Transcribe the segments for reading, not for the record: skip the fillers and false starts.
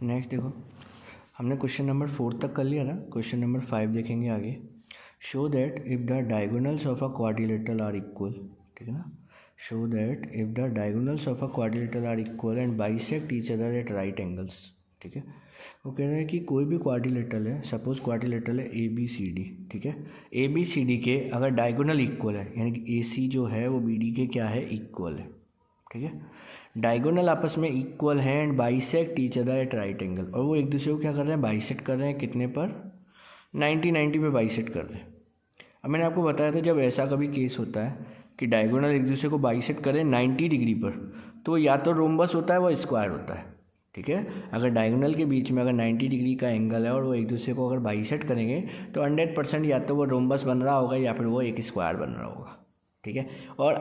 Next देखो, हमने question number 4 तक कर लिया ना। क्वेश्चन नंबर 5 देखेंगे आगे। Show that if the diagonals of a quadrilateral are equal, ठीक है ना। Show that if the diagonals of a quadrilateral are equal and bisect each other at right angles, ठीक है। वो कह रहा है कि कोई भी क्वाड्रिलेटरल है, सपोज क्वाड्रिलेटरल है ए बी सी डी, ठीक है। ए बी सी डी के अगर डायगोनल इक्वल है, यानी कि ए सी जो है वो बी डी के क्या है, इक्वल है, ठीक है। डायगोनल आपस में इक्वल है and bisect each other at right angle, और वो एक दूसरे को क्या कर रहे हैं, बाइसेक्ट कर रहे हैं। कितने पर, 90 पे बाइसेक्ट कर रहे हैं। अब मैंने आपको बताया था जब ऐसा कभी केस होता है कि डायगोनल एक दूसरे को बाइसेक्ट करें 90 डिग्री पर, तो या तो रोम्बस होता है वो स्क्वायर होता है, ठीक है। अगर डायगोनल के बीच में अगर 90 डिग्री का एंगल है और वो एक दूसरे को अगर बाइसेक्ट करेंगे तो 100% या तो वो रोम्बस बन रहा होगा या फिर वो एक स्क्वायर बन रहा होगा, ठीक है। और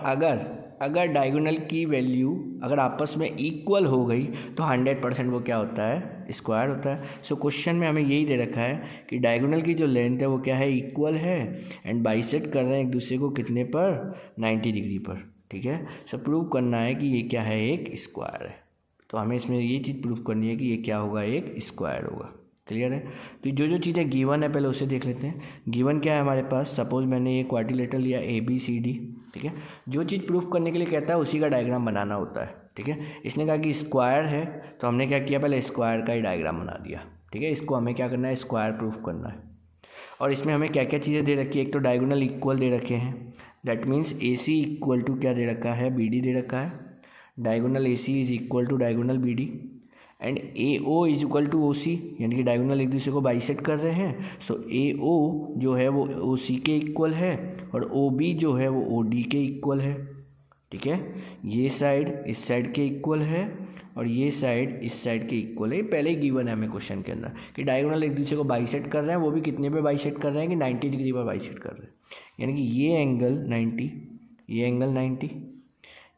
अगर डायगोनल की वैल्यू अगर आपस में इक्वल हो गई तो 100% वो क्या होता है, स्क्वायर होता है। सो क्वेश्चन में हमें यही दे रखा है कि डायगोनल की जो लेंथ है वो क्या है, इक्वल है एंड बाइसेक्ट कर रहे हैं एक दूसरे को कितने पर, 90 डिग्री पर, ठीक है। सो प्रूव करना है कि ये क्या है, एक स्क्वायर है। तो हमें इसमें ये चीज़ प्रूव करनी है कि ये क्या होगा, एक स्क्वायर होगा। क्लियर है। तो जो जो चीज़ें गिवन है पहले उसे देख लेते हैं। गिवन क्या है हमारे पास, सपोज मैंने ये क्वाड्रिलेटरल लिया ए बी सी डी, ठीक है। जो चीज़ प्रूफ करने के लिए कहता है उसी का डायग्राम बनाना होता है, ठीक है। इसने कहा कि स्क्वायर है तो हमने क्या किया, पहले स्क्वायर का ही डायग्राम बना दिया, ठीक है। इसको हमें क्या करना है, स्क्वायर प्रूफ करना है। और इसमें हमें क्या क्या चीज़ें दे रखी है, एक तो डायगोनल इक्वल दे रखे हैं, that means A C equal to क्या दे रखा है, बी डी दे रखा है। Diagonal A C is equal to diagonal B D and A O is equal to O C, यानी कि डायगोनल एक दूसरे को बाइसेक्ट कर रहे हैं। सो ए ओ जो है वो ओ सी के इक्वल है और ओ बी जो है वो ओ डी के इक्वल है, ठीक है। ये साइड इस साइड के इक्वल है और ये साइड इस साइड के इक्वल है। पहले ही गिवन है हमें क्वेश्चन के अंदर कि डायगोनल एक दूसरे को बाइसेक्ट कर रहे हैं, वो भी कितने पे बाइसेक्ट कर रहे हैं कि 90 डिग्री पर बाइसेक्ट कर रहे हैं। यानी कि ये एंगल 90, ये एंगल 90,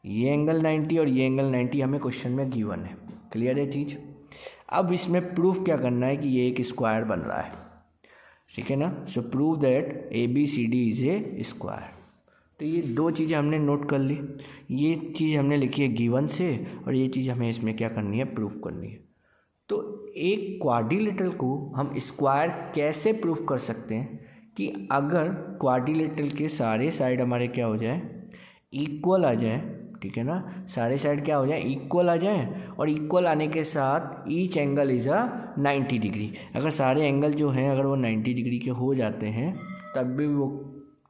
ये एंगल 90 और ये एंगल 90 हमें क्वेश्चन में गिवन है। क्लियर है चीज़। अब इसमें प्रूफ क्या करना है कि ये एक स्क्वायर बन रहा है, ठीक है ना। So prove that A B C D is a square. तो ये दो चीज़ें हमने नोट कर ली, ये चीज़ हमने लिखी है गिवन से और ये चीज़ हमें इसमें क्या करनी है, प्रूफ करनी है। तो एक क्वाड्रिलेटरल को हम स्क्वायर कैसे प्रूफ कर सकते हैं कि अगर क्वाड्रिलेटरल के सारे साइड हमारे क्या हो जाए, इक्वल आ जाए, ठीक है ना। सारे साइड क्या हो जाए, इक्वल आ जाए और इक्वल आने के साथ each angle is a 90 degree. अगर सारे एंगल जो हैं अगर वो 90 डिग्री के हो जाते हैं तब भी वो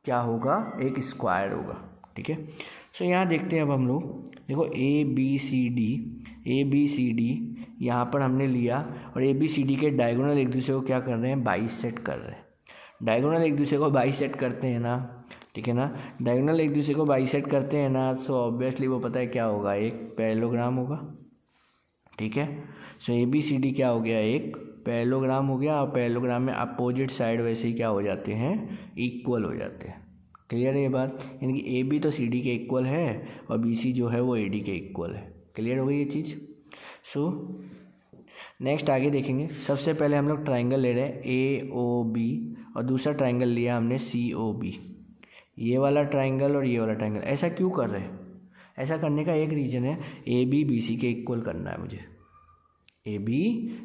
क्या होगा, एक स्क्वायर होगा, ठीक है। सो यहाँ देखते हैं अब हम लोग, देखो ए बी सी डी यहाँ पर हमने लिया और ए बी सी डी के डायगोनल एक दूसरे को क्या कर रहे हैं, बाइसेक्ट कर रहे हैं। डायगोनल एक दूसरे को बाइसेक्ट करते हैं ना, ठीक है ना। डायगोनल एक दूसरे को बाइसेक्ट करते हैं ना, सो ऑब्वियसली वो पता है क्या होगा, एक पैरेललोग्राम होगा, ठीक है। So A B C D क्या हो गया, एक पैरेललोग्राम हो गया और पैरेललोग्राम में अपोजिट साइड वैसे ही क्या हो जाते हैं, इक्वल हो जाते हैं। क्लियर है ये बात। यानी कि ए बी तो सी डी के इक्वल है और बी सी जो है वो ए डी के इक्वल है। क्लियर हो गई ये चीज़। सो नेक्स्ट आगे देखेंगे। सबसे पहले हम लोग ट्राइंगल ले रहे हैं ए ओ बी और दूसरा ट्राइंगल लिया हमने सी ओ बी। ये वाला ट्राइंगल और ये वाला ट्राइंगल। ऐसा क्यों कर रहे हैं, ऐसा करने का एक रीज़न है, ए बी बी सी के इक्वल करना है मुझे, ए बी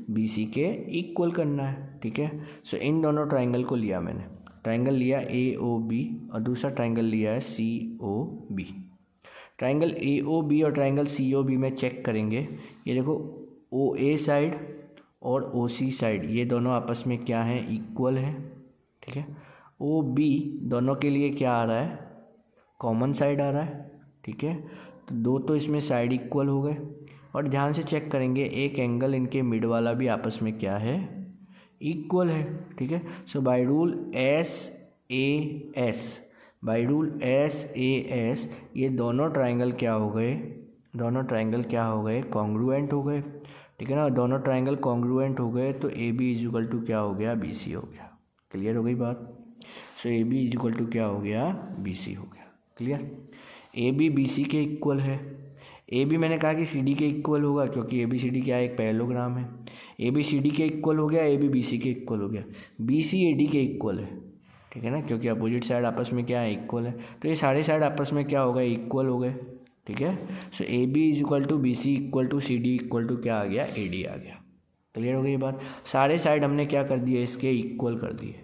बी सी के इक्वल करना है, ठीक है। सो इन दोनों ट्राइंगल को लिया मैंने, ट्राइंगल लिया ए ओ बी और दूसरा ट्राइंगल लिया है C O B. Triangle A O B और ट्राइंगल सी ओ बी में चेक करेंगे, ये देखो ओ ए साइड और ओ सी साइड ये दोनों आपस में क्या हैं, इक्वल है, ठीक है। ओ बी दोनों के लिए क्या आ रहा है, कॉमन साइड आ रहा है, ठीक है। तो दो तो इसमें साइड इक्वल हो गए और ध्यान से चेक करेंगे एक एंगल इनके मिड वाला भी आपस में क्या है, इक्वल है, ठीक है। So by rule S A S, by rule S A S ये दोनों ट्राइंगल क्या हो गए, दोनों ट्राइंगल क्या हो गए, कॉन्ग्रुएंट हो गए, ठीक है ना। दोनों ट्राइंगल कॉन्ग्रुएंट हो गए तो A B is equal to क्या हो गया, बी सी हो गया। क्लियर हो गई बात। So A B is equal to क्या हो गया, बी सी हो गया। Clear. A B B C के इक्वल है। ए बी मैंने कहा कि सी डी के इक्वल होगा क्योंकि ए बी सी डी क्या है, एक पैरेललोग्राम है। ए बी सी डी के इक्वल हो गया, ए बी बी सी के इक्वल हो गया, बी सी ए डी के इक्वल है, ठीक है ना, क्योंकि अपोजिट साइड आपस में क्या है, इक्वल है। तो ये सारे साइड आपस में क्या हो गए, इक्वल हो गए, ठीक है। So A B is equal to B C equal to C D equal to क्या आ गया, ए डी आ गया। क्लियर हो गई ये बात। सारे साइड हमने क्या कर दिए, इसके इक्वल कर दिए।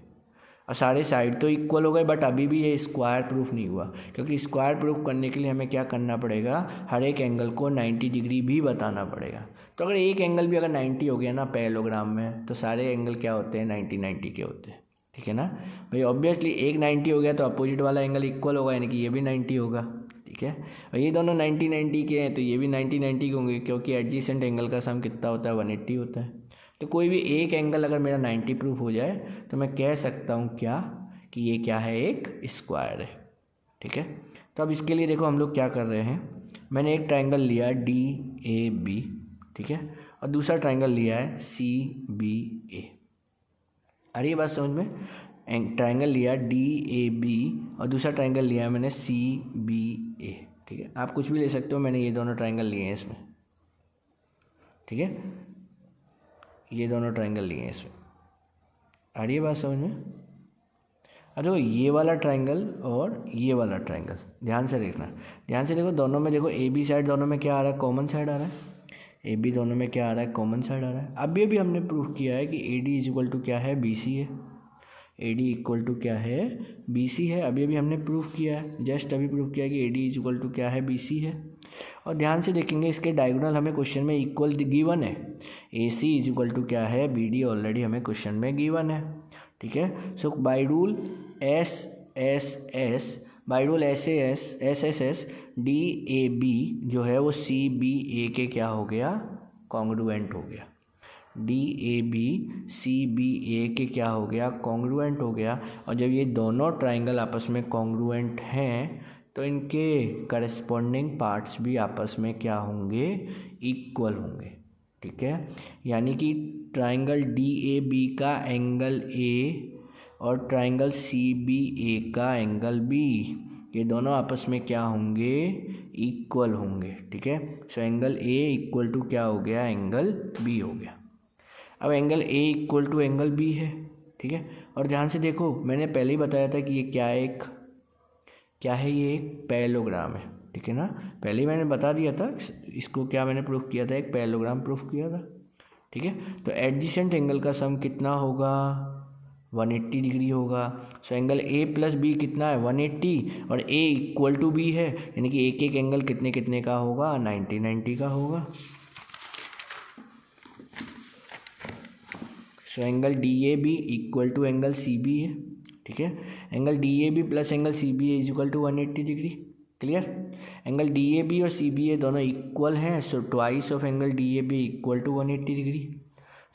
और सारे साइड तो इक्वल हो गए, बट अभी भी ये स्क्वायर प्रूफ नहीं हुआ, क्योंकि स्क्वायर प्रूफ करने के लिए हमें क्या करना पड़ेगा, हर एक एंगल को 90 डिग्री भी बताना पड़ेगा। तो अगर एक एंगल भी अगर 90 हो गया ना पैरेललोग्राम में, तो सारे एंगल क्या होते हैं, 90 के होते हैं। ठीक है ना भाई, ऑब्वियसली एक 90 हो गया तो अपोजिट वाला एंगल इक्वल होगा, यानी कि ये भी 90 होगा। ठीक है, और ये दोनों 90 के हैं तो ये भी 90 के होंगे, क्योंकि एडजेसेंट एंगल का सम कितना होता है, 180 होता है। तो कोई भी एक एंगल अगर मेरा 90 प्रूफ हो जाए तो मैं कह सकता हूँ क्या, कि ये क्या है, एक स्क्वायर है। ठीक है, तो अब इसके लिए देखो हम लोग क्या कर रहे हैं, मैंने एक ट्राइंगल लिया DAB, ठीक है, और दूसरा ट्राइंगल लिया है CBA। अरे ये बात समझ में, ट्राइंगल लिया DAB और दूसरा ट्राइंगल लिया है मैंने CBA। ठीक है, आप कुछ भी ले सकते हो, मैंने ये दोनों ट्राइंगल लिए हैं इसमें। ठीक है, ये दोनों ट्राइंगल लिए हैं इसमें। आ रही है बात समझ में। अब देखो ये वाला ट्राइंगल और ये वाला ट्राइंगल ध्यान से देखना, ध्यान से देखो, दोनों में देखो AB साइड दोनों में क्या आ रहा है, कॉमन साइड आ रहा है। AB दोनों में क्या आ रहा है, कॉमन साइड आ रहा है। अब ये भी हमने प्रूफ किया है कि AD इक्वल टू क्या है, BC है। AD इक्वल टू क्या है, BC है। अभी अभी हमने प्रूफ किया है, जस्ट अभी प्रूफ किया है कि AD इक्वल टू क्या है, BC है। और ध्यान से देखेंगे इसके डायगोनल हमें क्वेश्चन में इक्वल गिवन है। AC इज इक्वल टू क्या है, BD ऑलरेडी हमें क्वेश्चन में गिवन है। ठीक है, so by rule SSS DAB जो है वो CBA के क्या हो गया, कॉन्ग्रुएंट हो गया। DAB CBA के क्या हो गया, कॉन्ग्रुएंट हो गया। और जब ये दोनों ट्राइंगल आपस में कॉन्ग्रुएंट हैं तो इनके करस्पॉन्डिंग पार्ट्स भी आपस में क्या होंगे, इक्वल होंगे। ठीक है, यानी कि ट्राइंगल DAB का एंगल A और ट्राइंगल CBA का एंगल B, ये दोनों आपस में क्या होंगे, इक्वल होंगे। ठीक है, so angle A equal to क्या हो गया, एंगल B हो गया। अब angle A equal to angle B है। ठीक है, और ध्यान से देखो, मैंने पहले ही बताया था कि ये क्या है, ये एक पैरेललोग्राम है। ठीक है ना, पहले ही मैंने बता दिया था इसको, क्या मैंने प्रूफ किया था, एक पैरेललोग्राम प्रूफ किया था। ठीक है, तो एडजेसेंट एंगल का सम कितना होगा, 180 डिग्री होगा। So angle A plus B कितना है, 180, और A इक्वल टू B है, यानी कि एक एक एंगल कितने कितने का होगा, 90 का होगा। So angle DAB equal to angle CB है। ठीक है, angle DAB plus angle CBA is equal to 180 degree. Clear, angle DAB और CBA दोनों इक्वल हैं, so twice of angle DAB equal to 180 degree.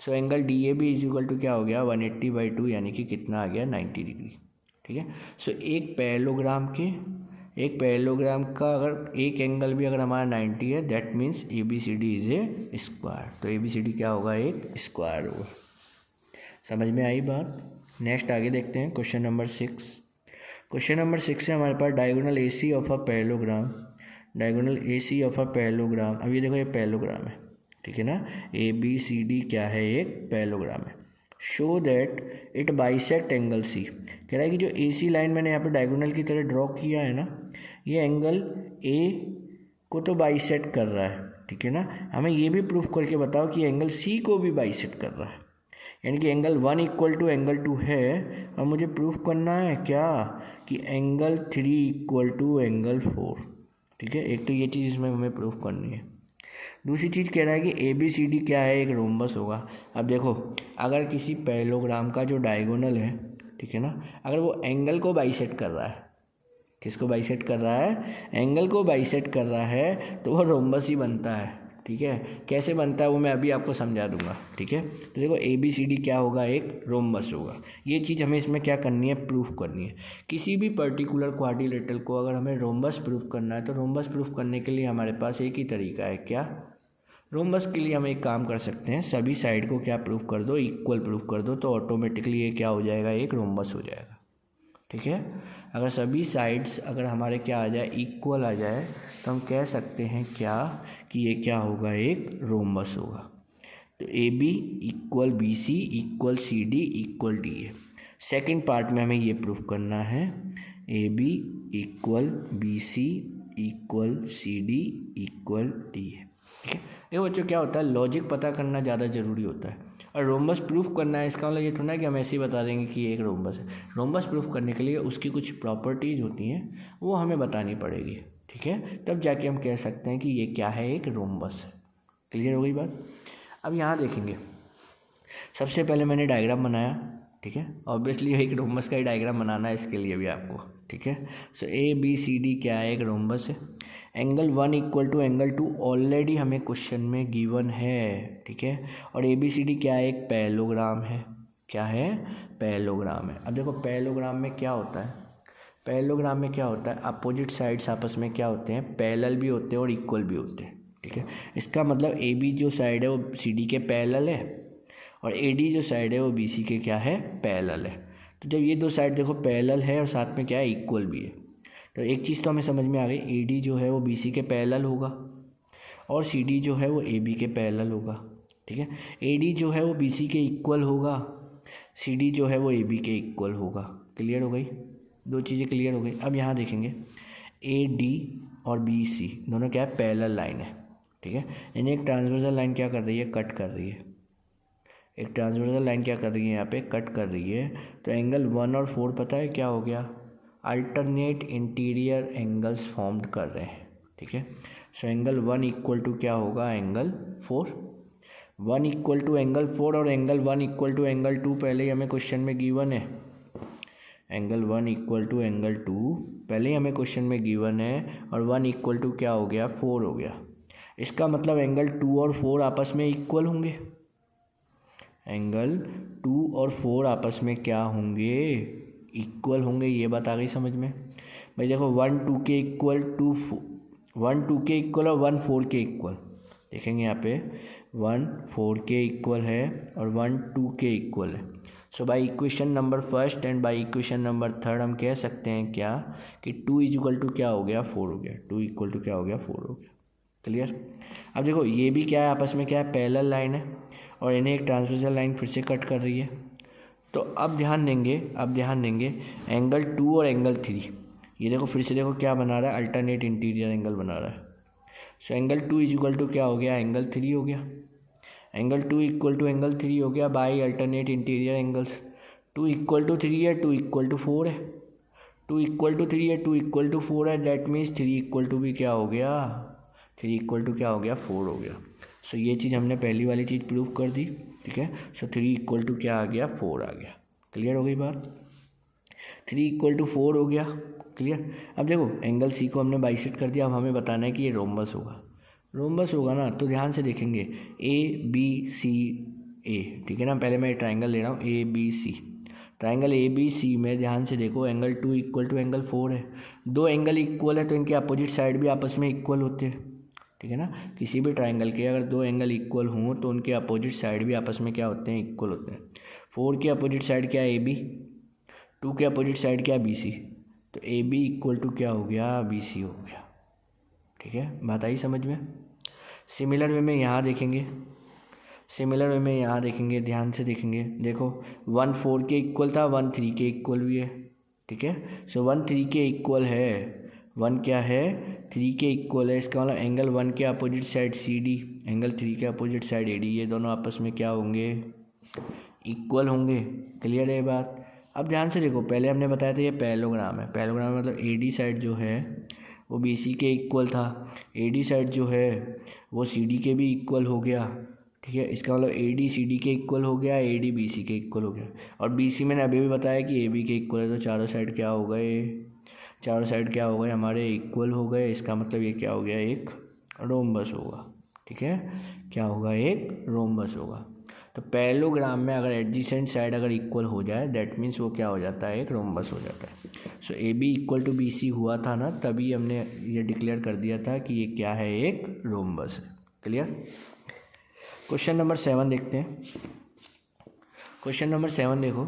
So angle DAB is equal to क्या हो गया, 180/2, यानी कि कितना आ गया, 90 डिग्री। ठीक है, सो एक पैरेललोग्राम का अगर एक एंगल भी अगर हमारा 90 है, that means ABCD is a square. तो ABCD क्या होगा, एक स्क्वायर होगा। समझ में आई बात। नेक्स्ट आगे देखते हैं, क्वेश्चन नंबर 6। क्वेश्चन नंबर 6 है हमारे पास, diagonal AC of a parallelogram. Diagonal AC of a parallelogram, अब ये देखो ये पैरेललोग्राम है। ठीक है ना, ABCD क्या है, एक पैरेललोग्राम है। Show that it bisect angle C। कह रहा है कि जो AC लाइन मैंने यहाँ पे डायगोनल की तरह ड्रॉ किया है ना, ये एंगल A को तो बाइसेक्ट कर रहा है। ठीक है ना, हमें ये भी प्रूफ करके बताओ कि एंगल C को भी बाइसेक्ट कर रहा है, यानी कि एंगल 1 इक्वल टू एंगल 2 है, और मुझे प्रूफ करना है क्या, कि एंगल 3 इक्वल टू एंगल 4। ठीक है, एक तो ये चीज़ इसमें हमें प्रूफ करनी है। दूसरी चीज़ कह रहा है कि ABCD क्या है, एक रोम्बस होगा। अब देखो, अगर किसी पैरेललोग्राम का जो डायगोनल है, ठीक है ना, अगर वो एंगल को बाइसेक्ट कर रहा है, किसको बाइसेक्ट कर रहा है, एंगल को बाइसेक्ट कर रहा है, तो वो रोम्बस ही बनता है। ठीक है, कैसे बनता है वो मैं अभी आपको समझा दूंगा। ठीक है, तो देखो ABCD क्या होगा, एक रोम्बस होगा। ये चीज़ हमें इसमें क्या करनी है, प्रूफ करनी है। किसी भी पर्टिकुलर क्वाड्रिलेटरल को अगर हमें रोम्बस प्रूफ करना है, तो रोम्बस प्रूफ करने के लिए हमारे पास एक ही तरीका है, क्या, रोम्बस के लिए हम एक काम कर सकते हैं, सभी साइड को क्या प्रूफ कर दो, इक्वल प्रूफ कर दो, तो ऑटोमेटिकली ये क्या हो जाएगा, एक रोम्बस हो जाएगा। ठीक है, अगर सभी साइड्स अगर हमारे क्या आ जाए, इक्वल आ जाए, तो हम कह सकते हैं क्या, कि ये क्या होगा, एक रोम्बस होगा। तो AB equal BC equal CD equal DA। Second part में हमें ये प्रूफ करना है, AB equal BC equal CD equal DA। ठीक है। देखो बच्चों क्या होता है, लॉजिक पता करना ज़्यादा ज़रूरी होता है। और रोम्बस प्रूफ करना है, इसका मतलब ये थोड़ा ना कि हम ऐसे ही बता देंगे कि ये एक रोम्बस है। रोम्बस प्रूफ करने के लिए उसकी कुछ प्रॉपर्टीज़ होती हैं, वो हमें बतानी पड़ेगी। ठीक है, तब जाके हम कह सकते हैं कि ये क्या है, एक रोम्बस है। क्लियर हो गई बात। अब यहाँ देखेंगे, सबसे पहले मैंने डायग्राम बनाया। ठीक है, ऑब्वियसली एक रोम्बस का ही डायग्राम बनाना है इसके लिए भी आपको। ठीक है, सो ABCD क्या है, एक रोम्बस है। Angle 1 equal to angle 2 already हमें क्वेश्चन में गिवन है। ठीक है, और ABCD क्या है, एक पैरेललोग्राम है। क्या है, पैरेललोग्राम है। अब देखो पैरेललोग्राम में क्या होता है, पैरेललोग्राम में क्या होता है, अपोजिट साइड्स आपस में क्या होते हैं, पैरेलल भी होते हैं और इक्वल भी होते हैं। ठीक है, इसका मतलब AB जो साइड है वो CD के पैरेलल है, और AD जो साइड है वो BC के क्या है, पैरेलल है। तो जब ये दो साइड देखो पैरेलल है और साथ में क्या है, इक्वल भी है, तो एक चीज़ तो हमें समझ में आ गई, AD जो है वो BC के पैरेलल होगा और CD जो है वो AB के पैरेलल होगा। ठीक है, AD जो है वो BC के इक्वल होगा, CD जो है वो AB के इक्वल होगा। क्लियर हो गई, दो चीज़ें क्लियर हो गई। अब यहाँ देखेंगे AD और BC दोनों क्या है, पैरेलल लाइन है। ठीक है, यानी एक ट्रांसवर्सल लाइन क्या कर रही है, कट कर रही है। एक ट्रांसवर्सल लाइन क्या कर रही है, यहाँ पे कट कर रही है। तो एंगल 1 और 4 पता है क्या हो गया, अल्टरनेट इंटीरियर एंगल्स फॉर्म्ड कर रहे हैं। ठीक है, सो एंगल 1 इक्वल टू क्या होगा, एंगल 4। 1 इक्वल टू एंगल 4 और एंगल 1 इक्वल टू एंगल 2 पहले ही हमें क्वेश्चन में गिवन है। एंगल 1 इक्वल टू एंगल 2 पहले ही हमें क्वेश्चन में गिवन है, और 1 इक्वल टू क्या हो गया, 4 हो गया। इसका मतलब एंगल 2 और 4 आपस में इक्वल होंगे। एंगल 2 और 4 आपस में क्या होंगे, इक्वल होंगे। ये बात आ गई समझ में भाई। देखो 1 2 के इक्वल, 1 2 के इक्वल और 1 4 के इक्वल। देखेंगे यहाँ पे 1 4 के इक्वल है और 1 2 के इक्वल है। So by equation number first and by equation number third हम कह सकते हैं क्या, कि 2 इक्वल टू क्या हो गया, 4 हो गया। 2 इक्वल टू क्या हो गया, 4 हो गया। क्लियर। अब देखो ये भी क्या है, आपस में क्या है, पैरेलल लाइन है, और इन्हें एक ट्रांसवर्सल लाइन फिर से कट कर रही है। तो अब ध्यान देंगे एंगल 2 और एंगल 3, ये देखो फिर से देखो क्या बना रहा है, अल्टरनेट इंटीरियर एंगल बना रहा है। सो एंगल 2 इक्वल टू क्या हो गया, एंगल 3 हो गया। एंगल 2 इक्वल टू एंगल 3 हो गया by alternate interior angles. 2 equal to 3 है, 2 इक्वल टू 4 है। 2 इक्वल टू 3 है, 2 इक्वल टू 4 है, दैट मीन्स 3 इक्वल टू भी क्या हो गया, 3 इक्वल टू क्या हो गया, 4 हो गया। सो ये चीज़ हमने पहली वाली चीज़ प्रूव कर दी। ठीक है, सो 3 इक्वल टू क्या आ गया, 4 आ गया। क्लियर हो गई बात, 3 इक्वल टू 4 हो गया। क्लियर। अब देखो एंगल C को हमने बाइसेक्ट कर दिया, अब हमें बताना है कि ये रोम्बस होगा। रोम्बस होगा ना, तो ध्यान से देखेंगे ABCA। ठीक है ना, पहले मैं ट्राइंगल ले रहा हूँ ABC। ट्राइंगल ABC में ध्यान से देखो एंगल 2 इक्वल टू एंगल 4 है। दो एंगल इक्वल है तो इनके अपोजिट साइड भी आपस में इक्वल होते हैं। ठीक है ना, किसी भी ट्राइंगल के अगर दो एंगल इक्वल हों तो उनके अपोजिट साइड भी आपस में क्या होते हैं, इक्वल होते हैं। 4 के अपोजिट साइड क्या है, AB। 2 के अपोजिट साइड क्या है, BC। तो AB इक्वल टू क्या हो गया, BC हो गया। ठीक है, बात आई समझ में। सिमिलर वे में यहाँ देखेंगे, ध्यान से देखेंगे। देखो 1 4 के इक्वल था, 1 3 के इक्वल भी है। ठीक है, सो 1 3 के इक्वल है, 1 क्या है, 3 के इक्वल है। इसका मतलब एंगल 1 के अपोजिट साइड CD, एंगल 3 के अपोजिट साइड AD, ये दोनों आपस में क्या होंगे, इक्वल होंगे। क्लियर है बात। अब ध्यान से देखो, पहले हमने बताया था ये पैरेललोग्राम है। पैरेललोग्राम मतलब AD साइड जो है वो BC के इक्वल था, AD साइड जो है वो CD के भी इक्वल हो गया। ठीक है, इसका मतलब AD CD के इक्वल हो गया, AD BC के इक्वल हो गया। और BC मैंने अभी भी बताया कि AB के इक्वल है, तो चारों साइड क्या हो गए, चारों साइड क्या हो गए हमारे, इक्वल हो गए। इसका मतलब ये क्या हो गया, एक रोम्बस होगा। ठीक है, क्या होगा, एक रोम्बस होगा। तो पैरेललोग्राम में अगर एडजेसेंट साइड अगर इक्वल हो जाए, दैट मीन्स वो क्या हो जाता है, एक रोम्बस हो जाता है। सो AB इक्वल टू BC हुआ था ना, तभी हमने ये डिक्लेयर कर दिया था कि ये क्या है, एक रोम्बस है। क्लियर। क्वेश्चन नंबर 7 देखते हैं। क्वेश्चन नंबर 7 देखो,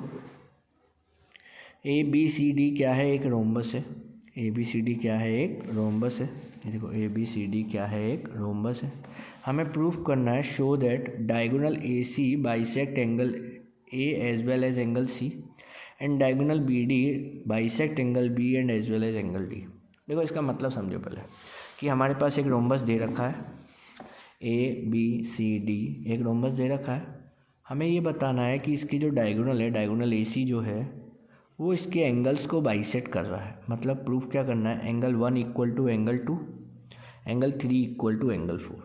ABCD क्या है, एक रोम्बस है। ABCD क्या है, एक रोम्बस है। ये देखो ABCD क्या है, एक रोम्बस है। हमें प्रूफ करना है, show that diagonal AC bisect angle A as well as angle C and diagonal BD bisect angle B and as well as angle D। देखो इसका मतलब समझो पहले कि हमारे पास एक रोम्बस दे रखा है, ABCD एक रोम्बस दे रखा है। हमें ये बताना है कि इसकी जो डायगोनल है, डायगोनल AC जो है वो इसके एंगल्स को बाइसेक्ट कर रहा है। मतलब प्रूफ क्या करना है, angle 1 equal to angle 2, angle 3 equal to angle 4।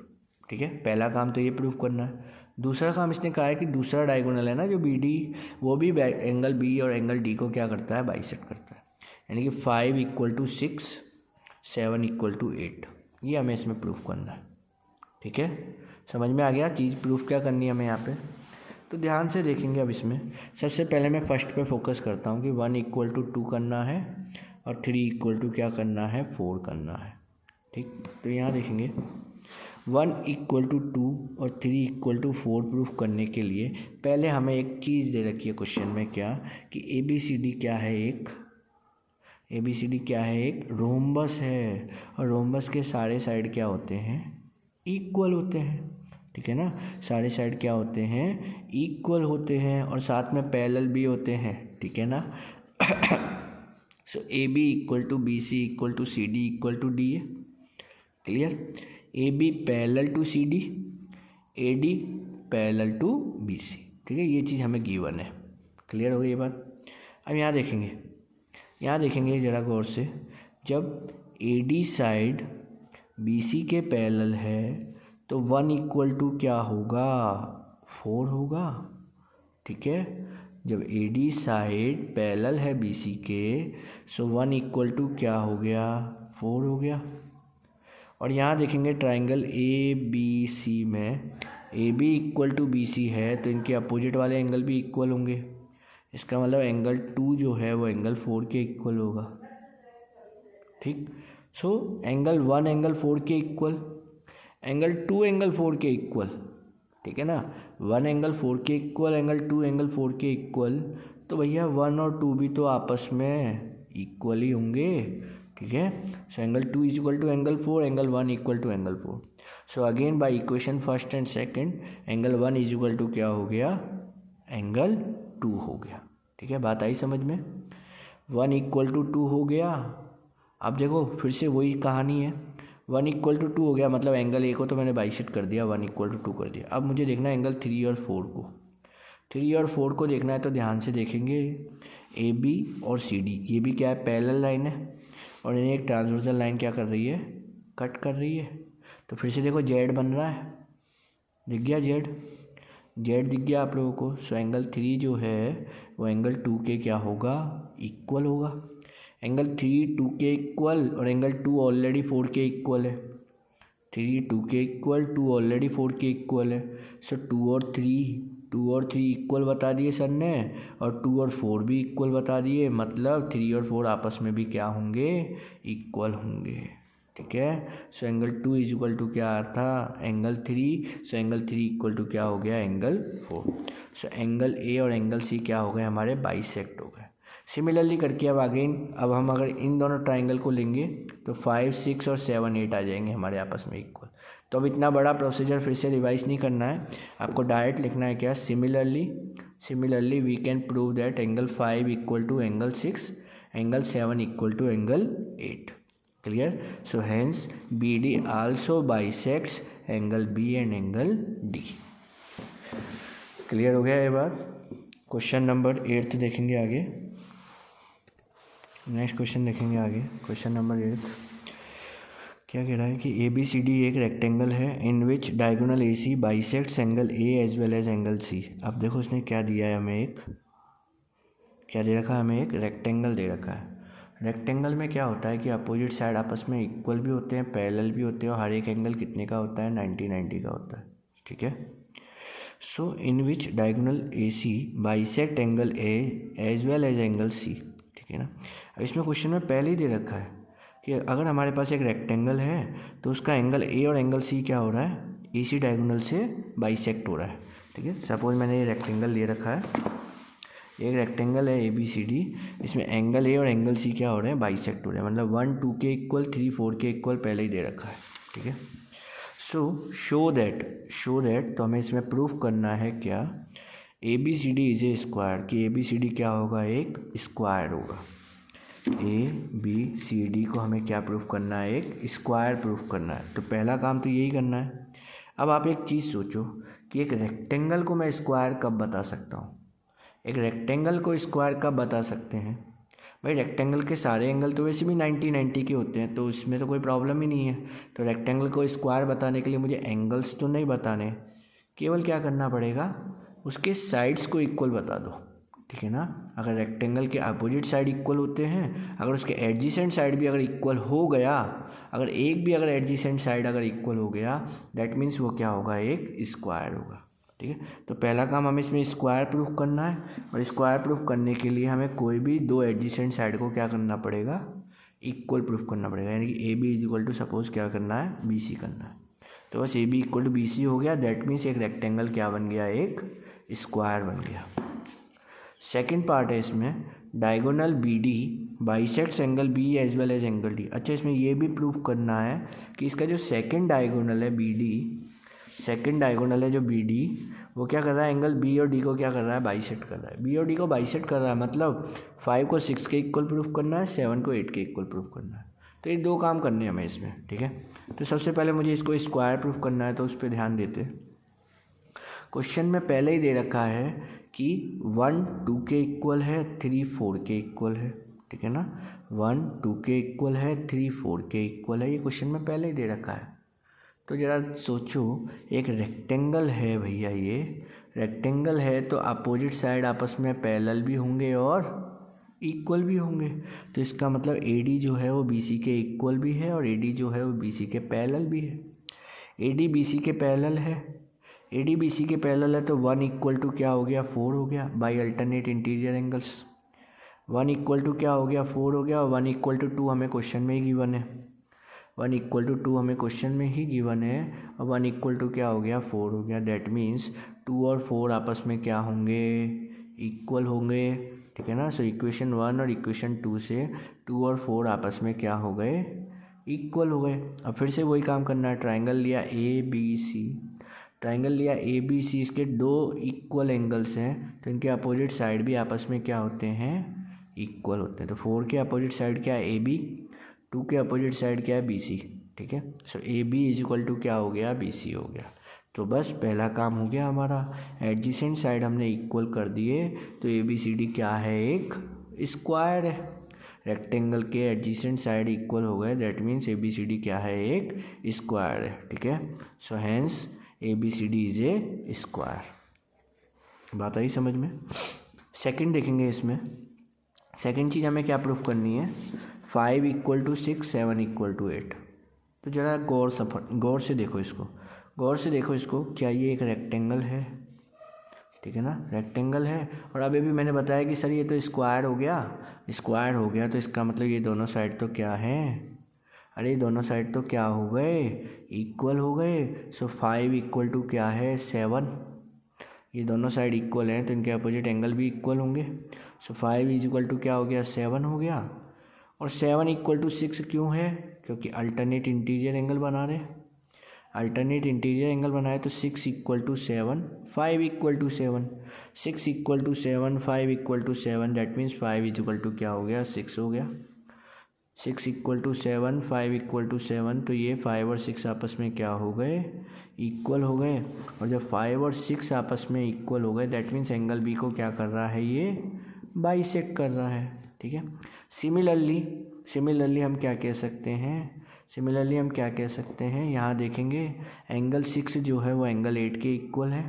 ठीक है, पहला काम तो ये प्रूफ करना है। दूसरा काम इसने कहा है कि दूसरा डायगोनल है ना जो BD, वो भी एंगल B और एंगल D को क्या करता है, बाइसेक्ट करता है। यानी कि 5 इक्वल टू 6, 7 इक्वल टू 8, ये हमें इसमें प्रूफ करना है। ठीक है, समझ में आ गया चीज़ प्रूफ क्या करनी है हमें यहाँ पे। तो ध्यान से देखेंगे अब इसमें। सबसे पहले मैं फर्स्ट पे फोकस करता हूँ कि 1 इक्वल टू 2 करना है और 3 इक्वल टू क्या करना है, 4 करना है। ठीक, तो यहाँ देखेंगे 1 इक्वल टू 2 और 3 इक्वल टू 4 प्रूफ करने के लिए पहले हमें एक चीज़ दे रखी है क्वेश्चन में, क्या कि ABCD क्या है, एक ABCD क्या है, एक रोम्बस है। और रोम्बस के सारे साइड क्या होते हैं, इक्वल होते हैं। ठीक है ना, सारे साइड क्या होते हैं, इक्वल होते हैं और साथ में पैरेलल भी होते हैं। ठीक है ना। So AB equal to BC equal to CD equal to DA। Clear, AB parallel to CD, AD parallel to BC। ठीक है, ये चीज़ हमें गिवन है। क्लियर हो गई ये बात। अब यहाँ देखेंगे ज़रा गौर से, जब AD साइड BC के पैरेलल है तो 1 इक्वल टू क्या होगा, 4 होगा। ठीक है, जब AD साइड पैरेलल है BC के, सो 1 इक्वल टू क्या हो गया, 4 हो गया। और यहाँ देखेंगे ट्राइंगल ABC में AB इक्वल टू BC है तो इनके अपोजिट वाले एंगल भी इक्वल होंगे। इसका मतलब एंगल 2 जो है वो एंगल 4 के इक्वल होगा। ठीक, सो एंगल 1 एंगल 4 के इक्वल, एंगल 2 एंगल 4 के इक्वल। ठीक है ना, 1 एंगल 4 के इक्वल, एंगल 2 एंगल 4 के इक्वल, तो भैया 1 और 2 भी तो आपस में इक्वल ही होंगे। ठीक है, so angle 2 is equal to angle 4, angle 1 equal to angle 4। So again by equation first and second, angle 1 is equal to क्या हो गया, एंगल 2 हो गया। ठीक है, बात आई समझ में। 1 इक्वल टू 2 हो गया। अब देखो फिर से वही कहानी है, 1 इक्वल टू 2 हो गया, मतलब एंगल A को तो मैंने बाइसेक्ट कर दिया, 1 इक्वल टू 2 कर दिया। अब मुझे देखना है एंगल 3 और 4 को। 3 और 4 को देखना है तो ध्यान से देखेंगे, AB और CD ये भी क्या है, पैरेलल लाइन है और इन्हें एक ट्रांसवर्सल लाइन क्या कर रही है, कट कर रही है। तो फिर से देखो Z बन रहा है, दिख गया Z दिख गया आप लोगों को। सो एंगल 3 जो है वो एंगल 2 के क्या होगा, इक्वल होगा। एंगल 3 2 के इक्वल और एंगल 2 ऑलरेडी 4 के इक्वल है। 3 2 के इक्वल, 2 ऑलरेडी 4 के इक्वल है। सो 2 और 3 इक्वल बता दिए सर ने, और 2 और 4 भी इक्वल बता दिए, मतलब 3 और 4 आपस में भी क्या होंगे, इक्वल होंगे। ठीक है, so angle 2 is equal to क्या था, angle 3। So angle 3 equal to क्या हो गया, एंगल 4। सो एंगल A और एंगल C क्या हो गए, हमारे बाइसेक्ट हो गए। सिमिलरली करके अब हम अगर इन दोनों ट्राइंगल को लेंगे तो 5 6 और 7 8 आ जाएंगे हमारे आपस में इक्वल। तो अब इतना बड़ा प्रोसीजर फिर से रिवाइज नहीं करना है, आपको डायरेक्ट लिखना है क्या, similarly we can prove that angle 5 equal to angle 6, angle 7 equal to angle 8। Clear, so hence BD also bisects angle B and angle D। Clear हो गया ये बात। क्वेश्चन नंबर 8 देखेंगे आगे, नेक्स्ट क्वेश्चन देखेंगे आगे। क्वेश्चन नंबर 8 क्या कह रहा है कि ABCD एक रेक्टेंगल है in which diagonal AC bisects angle A as well as angle C। अब देखो इसने क्या दिया है हमें, क्या दे रखा है हमें, एक रेक्टेंगल दे रखा है। रेक्टेंगल में क्या होता है कि अपोजिट साइड आपस में इक्वल भी होते हैं, पैरेलल भी होते हैं, और हर एक एंगल कितने का होता है, 90 का होता है। ठीक है, so in which diagonal AC bisect angle A as well as angle C। ठीक है ना, अब इसमें क्वेश्चन में पहले ही दे रखा है कि अगर हमारे पास एक रेक्टेंगल है तो उसका एंगल A और एंगल C क्या हो रहा है, AC डायगोनल से बाइसेक्ट हो रहा है। ठीक है, सपोज मैंने ये रेक्टेंगल ले रखा है, एक रेक्टेंगल है ABCD, इसमें एंगल A और एंगल C क्या हो रहे हैं, बाइसेक्ट हो रहे हैं। मतलब 1 2 के इक्वल, 3 4 के इक्वल पहले ही दे रखा है। ठीक है, सो शो दैट तो हमें इसमें प्रूफ करना है क्या, ABCD इज ए स्क्वायर, कि ABCD क्या होगा, एक स्क्वायर होगा। ABCD को हमें क्या प्रूफ करना है, एक स्क्वायर प्रूफ करना है। तो पहला काम तो यही करना है। अब आप एक चीज़ सोचो कि एक रेक्टेंगल को मैं स्क्वायर कब बता सकता हूँ, एक रेक्टेंगल को स्क्वायर कब बता सकते हैं भाई। रेक्टेंगल के सारे एंगल तो वैसे भी 90 के होते हैं, तो इसमें तो कोई प्रॉब्लम ही नहीं है। तो रेक्टेंगल को स्क्वायर बताने के लिए मुझे एंगल्स तो नहीं बताने, केवल क्या करना पड़ेगा, उसके साइड्स को इक्वल बता दो, ठीक है ना। अगर रेक्टेंगल के अपोजिट साइड इक्वल होते हैं, अगर उसके एडजेसेंट साइड भी अगर इक्वल हो गया, अगर एक भी अगर एडजेसेंट साइड अगर इक्वल हो गया, दैट मीन्स वो क्या होगा, एक स्क्वायर होगा, ठीक है। तो पहला काम हमें इसमें स्क्वायर प्रूफ करना है, और स्क्वायर प्रूफ करने के लिए हमें कोई भी दो एडजेसेंट साइड को क्या करना पड़ेगा, इक्वल प्रूफ करना पड़ेगा। यानी कि A B is equal to suppose क्या करना है, बी सी करना है। तो बस A B equal to B C हो गया, दैट मीन्स एक रेक्टेंगल क्या बन गया, एक स्क्वायर बन गया। सेकेंड पार्ट है इसमें, diagonal B D bisects angle B as well as angle D. अच्छा, इसमें ये भी प्रूफ करना है कि इसका जो सेकेंड डायगोनल है बी डी, सेकेंड डायगोनल है जो बी डी, वो क्या कर रहा है, एंगल बी और डी को क्या कर रहा है, बाइसेक्ट कर रहा है। बी और डी को बाइसेक्ट कर रहा है मतलब 5 को 6 के इक्वल प्रूफ करना है, 7 को 8 के इक्वल प्रूफ करना है। तो ये दो काम करने हैं हमें इसमें, ठीक है। तो सबसे पहले मुझे इसको स्क्वायर प्रूफ करना है, तो उस पर ध्यान देते। क्वेश्चन में पहले ही दे रखा है कि 1 2 के इक्वल है, 3 4 के इक्वल है, ठीक है ना। 1 2 के इक्वल है, 3 4 के इक्वल है, ये क्वेश्चन में पहले ही दे रखा है। तो ज़रा सोचो, एक रेक्टेंगल है भैया, ये रेक्टेंगल है तो अपोजिट साइड आपस में पैरेलल भी होंगे और इक्वल भी होंगे। तो इसका मतलब ए डी जो है वो बी सी के इक्वल भी है, और ए डी जो है वो बी सी के पैरेलल भी है। ए डी बी सी के पैरेलल है, ए डी बी सी के पैरेलल है, तो 1 इक्वल टू क्या हो गया, 4 हो गया by alternate interior angles. 1 equal to क्या हो गया, 4 हो गया, और 1 इक्वल टू 2 हमें क्वेश्चन में ही गिवन है। 1 इक्वल टू 2 हमें क्वेश्चन में ही गिवन है, और 1 इक्वल टू क्या हो गया, 4 हो गया। दैट मीन्स 2 और 4 आपस में क्या होंगे, इक्वल होंगे, ठीक है ना। सो इक्वेशन 1 और इक्वेशन 2 से 2 और 4 आपस में क्या हो गए, इक्वल हो गए। अब फिर से वही काम करना है, ट्राइंगल लिया ए बी सी, ट्राइंगल लिया ए बी सी, इसके दो इक्वल एंगल्स हैं, तो इनके अपोजिट साइड भी आपस में क्या होते हैं, इक्वल होते हैं। तो 4 के अपोजिट साइड क्या है, ए बी, 2 के अपोजिट साइड क्या है, बी सी, ठीक है। So A B is equal to क्या हो गया, बी सी हो गया। तो बस पहला काम हो गया हमारा, एडजेसेंट साइड हमने इक्वल कर दिए, तो ए बी सी डी क्या है, एक स्क्वायर है। रेक्टेंगल के एडजेसेंट साइड इक्वल हो गए, that means A B C D क्या है, एक स्क्वायर है, ठीक है। So hence A B C D is a square. बात आई समझ में। सेकंड देखेंगे इसमें, सेकंड चीज़ हमें क्या प्रूफ करनी है, 5 इक्वल टू 6 7 इक्वल टू 8। तो ज़रा गौर से देखो इसको, गौर से देखो इसको, क्या ये एक रेक्टेंगल है, ठीक है ना, रेक्टेंगल है। और अभी भी मैंने बताया कि सर ये तो स्क्वायर हो गया, स्क्वायर हो गया, तो इसका मतलब ये दोनों साइड तो क्या हैं, अरे दोनों साइड तो क्या हो गए, इक्वल हो गए। सो 5 इक्वल टू क्या है, 7, ये दोनों साइड इक्वल हैं तो इनके अपोजिट एंगल भी इक्वल होंगे। सो 5 इज इक्वल टू क्या हो गया, 7 हो गया। और 7 इक्वल टू 6 क्यों है, क्योंकि अल्टरनेट इंटीरियर एंगल बना रहे, अल्टरनेट इंटीरियर एंगल बनाए, तो 6 equal to 7 5 equal to 7, 6 equal to 7 5 equal to 7, that means 5 is equal to क्या हो गया, 6 हो गया। 6 इक्वल टू 7 5 इक्वल टू 7, तो ये 5 और 6 आपस में क्या हो गए, इक्वल हो गए। और जब 5 और 6 आपस में इक्वल हो गए, दैट मीन्स एंगल बी को क्या कर रहा है, ये बाइसेक्ट कर रहा है, ठीक है। सिमिलरली हम क्या कह सकते हैं, सिमिलरली हम क्या कह सकते हैं, यहाँ देखेंगे एंगल 6 जो है वो एंगल 8 के इक्वल है।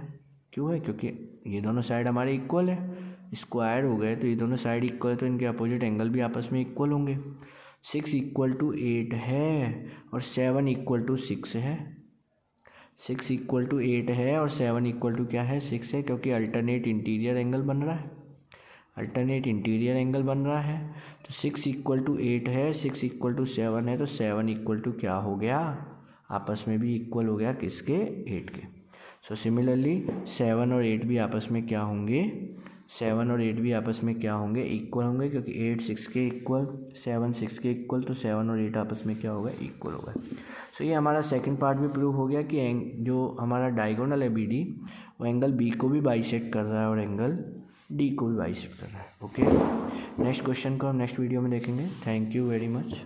क्यों है, क्योंकि ये दोनों साइड हमारे इक्वल है, स्क्वायर हो गए, तो ये दोनों साइड इक्वल है, तो इनके अपोजिट एंगल भी आपस में इक्वल होंगे। 6 इक्वल टू 8 है और 7 इक्वल टू 6 है, 6 इक्वल टू 8 है और 7 इक्वल टू क्या है, 6 है, क्योंकि अल्टरनेट इंटीरियर एंगल बन रहा है, अल्टरनेट इंटीरियर एंगल बन रहा है। तो 6 इक्वल टू 8 है, 6 इक्वल टू 7 है, तो 7 इक्वल टू क्या हो गया, आपस में भी इक्वल हो गया, किसके, 8 के। सो सिमिलरली 7 और 8 भी आपस में क्या होंगे, 7 और 8 भी आपस में क्या होंगे, इक्वल होंगे, क्योंकि 8 6 के इक्वल, 7 6 के इक्वल, तो 7 और 8 आपस में क्या होगा, इक्वल होगा। सो ये हमारा सेकंड पार्ट भी प्रूव हो गया कि जो हमारा डायगोनल है बी डी, वो एंगल बी को भी बाइसेक्ट कर रहा है और एंगल डी को भी बाइसेक्ट कर रहा है। ओके, नेक्स्ट क्वेश्चन को हम नेक्स्ट वीडियो में देखेंगे। Thank you very much.